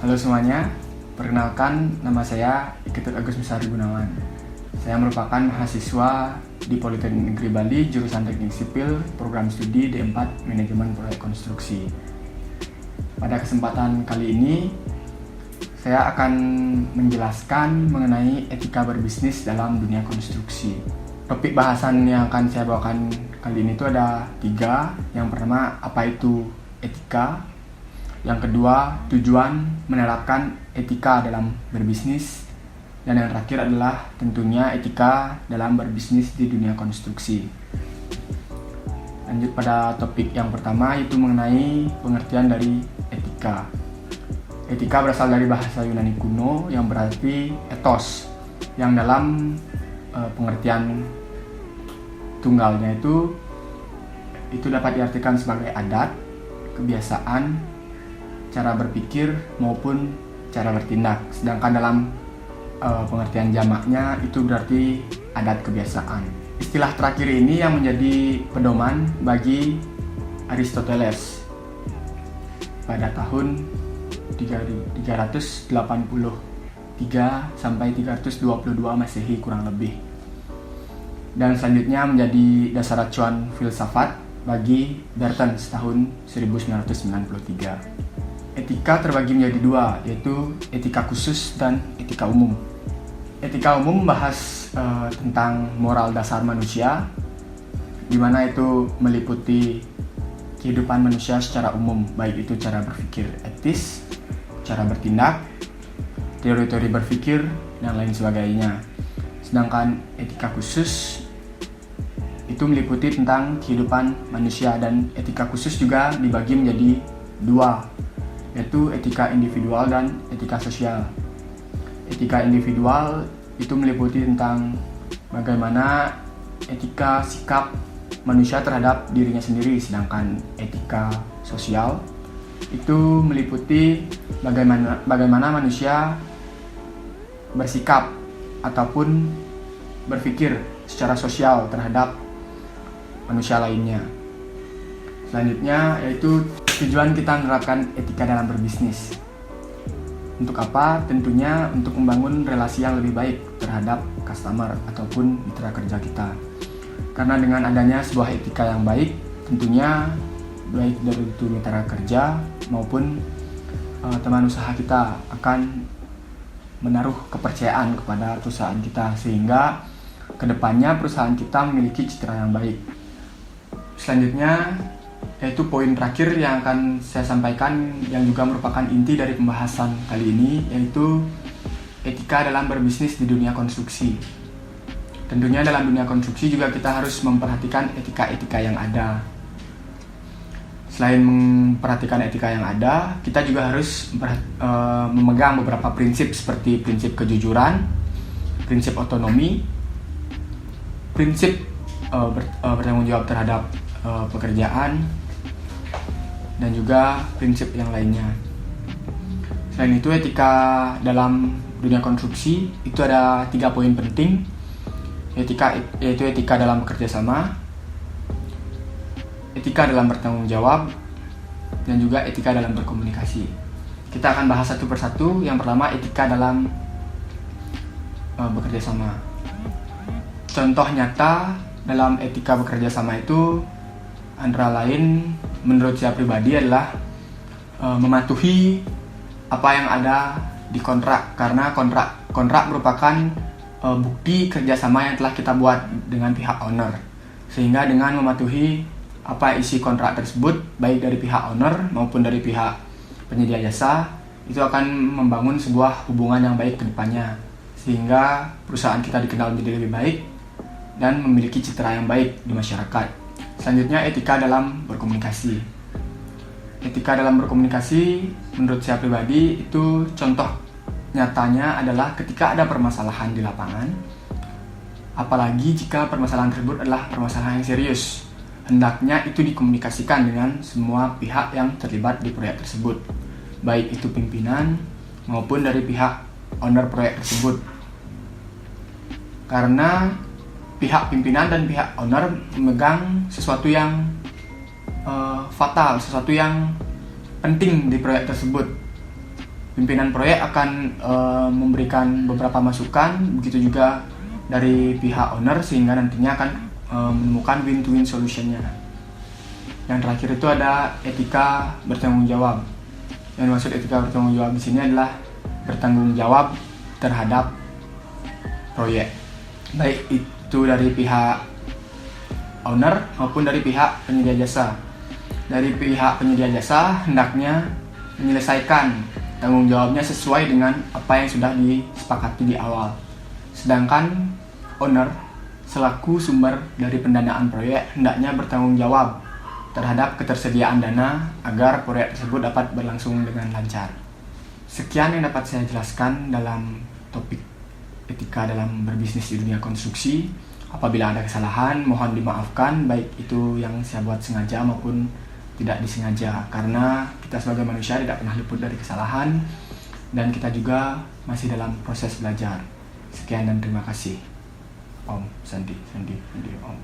Halo semuanya, perkenalkan nama saya Iketut Agus Misari Gunawan. Saya merupakan mahasiswa di Politeknik Negeri Bali, jurusan Teknik Sipil, program studi D4 Manajemen Proyek Konstruksi. Pada kesempatan kali ini, saya akan menjelaskan mengenai etika berbisnis dalam dunia konstruksi. Topik bahasan yang akan saya bawakan kali ini itu ada 3. Yang pertama, apa itu etika? Yang kedua, tujuan menerapkan etika dalam berbisnis. Dan yang terakhir adalah tentunya etika dalam berbisnis di dunia konstruksi. Lanjut pada topik yang pertama, yaitu mengenai pengertian dari etika. Etika berasal dari bahasa Yunani kuno yang berarti ethos, yang dalam pengertian tunggalnya itu dapat diartikan sebagai adat, kebiasaan, cara berpikir maupun cara bertindak. Sedangkan dalam pengertian jamaknya itu berarti adat kebiasaan. Istilah terakhir ini yang menjadi pedoman bagi Aristoteles pada tahun 383 sampai 322 Masehi kurang lebih. Dan selanjutnya menjadi dasar acuan filsafat bagi Bertens tahun 1993. Etika terbagi menjadi 2, yaitu etika khusus dan etika umum. Etika umum membahas tentang moral dasar manusia, di mana itu meliputi kehidupan manusia secara umum, baik itu cara berpikir etis, cara bertindak, teori-teori berpikir, dan lain sebagainya. Sedangkan etika khusus itu meliputi tentang kehidupan manusia, dan etika khusus juga dibagi menjadi 2, yaitu etika individual dan etika sosial. Etika individual itu meliputi tentang bagaimana etika sikap manusia terhadap dirinya sendiri, sedangkan etika sosial itu meliputi bagaimana manusia bersikap ataupun berpikir secara sosial terhadap manusia lainnya. Selanjutnya yaitu tujuan kita menerapkan etika dalam berbisnis. Untuk apa? Tentunya untuk membangun relasi yang lebih baik terhadap customer ataupun mitra kerja kita. Karena dengan adanya sebuah etika yang baik, tentunya baik dari itu mitra kerja maupun teman usaha kita akan menaruh kepercayaan kepada perusahaan kita, sehingga kedepannya perusahaan kita memiliki citra yang baik. Selanjutnya yaitu poin terakhir yang akan saya sampaikan, yang juga merupakan inti dari pembahasan kali ini, yaitu etika dalam berbisnis di dunia konstruksi. Tentunya dalam dunia konstruksi juga kita harus memperhatikan etika-etika yang ada. Selain memperhatikan etika yang ada, kita juga harus memegang beberapa prinsip seperti prinsip kejujuran, prinsip otonomi, prinsip bertanggung jawab terhadap pekerjaan, dan juga prinsip yang lainnya. Selain itu, etika dalam dunia konstruksi itu ada 3 poin penting, yaitu etika dalam bekerja sama, etika dalam bertanggung jawab, dan juga etika dalam berkomunikasi. Kita akan bahas satu persatu. Yang pertama, etika dalam bekerja sama. Contoh nyata dalam etika bekerja sama itu antara lain menurut saya pribadi adalah mematuhi apa yang ada di kontrak, karena kontrak merupakan bukti kerjasama yang telah kita buat dengan pihak owner, sehingga dengan mematuhi apa isi kontrak tersebut, baik dari pihak owner maupun dari pihak penyedia jasa, itu akan membangun sebuah hubungan yang baik ke depannya, sehingga perusahaan kita dikenal menjadi lebih baik dan memiliki citra yang baik di masyarakat. Selanjutnya, etika dalam berkomunikasi. Etika dalam berkomunikasi menurut saya pribadi itu contoh nyatanya adalah ketika ada permasalahan di lapangan, apalagi jika permasalahan tersebut adalah permasalahan yang serius, hendaknya itu dikomunikasikan dengan semua pihak yang terlibat di proyek tersebut, baik itu pimpinan maupun dari pihak owner proyek tersebut. Karena pihak pimpinan dan pihak owner memegang sesuatu yang fatal, sesuatu yang penting di proyek tersebut. Pimpinan proyek akan memberikan beberapa masukan, begitu juga dari pihak owner, sehingga nantinya akan menemukan win-to-win solutionnya. Yang terakhir itu ada etika bertanggung jawab. Yang dimaksud etika bertanggung jawab di sini adalah bertanggung jawab terhadap proyek, baik itu dari pihak owner maupun dari pihak penyedia jasa. Dari pihak penyedia jasa hendaknya menyelesaikan tanggung jawabnya sesuai dengan apa yang sudah disepakati di awal. Sedangkan owner selaku sumber dari pendanaan proyek hendaknya bertanggung jawab terhadap ketersediaan dana agar proyek tersebut dapat berlangsung dengan lancar. Sekian yang dapat saya jelaskan dalam topik etika dalam berbisnis di dunia konstruksi. Apabila ada kesalahan, mohon dimaafkan, baik itu yang saya buat sengaja maupun tidak disengaja, karena kita sebagai manusia tidak pernah luput dari kesalahan dan kita juga masih dalam proses belajar. Sekian dan terima kasih. Om Sandi, Om.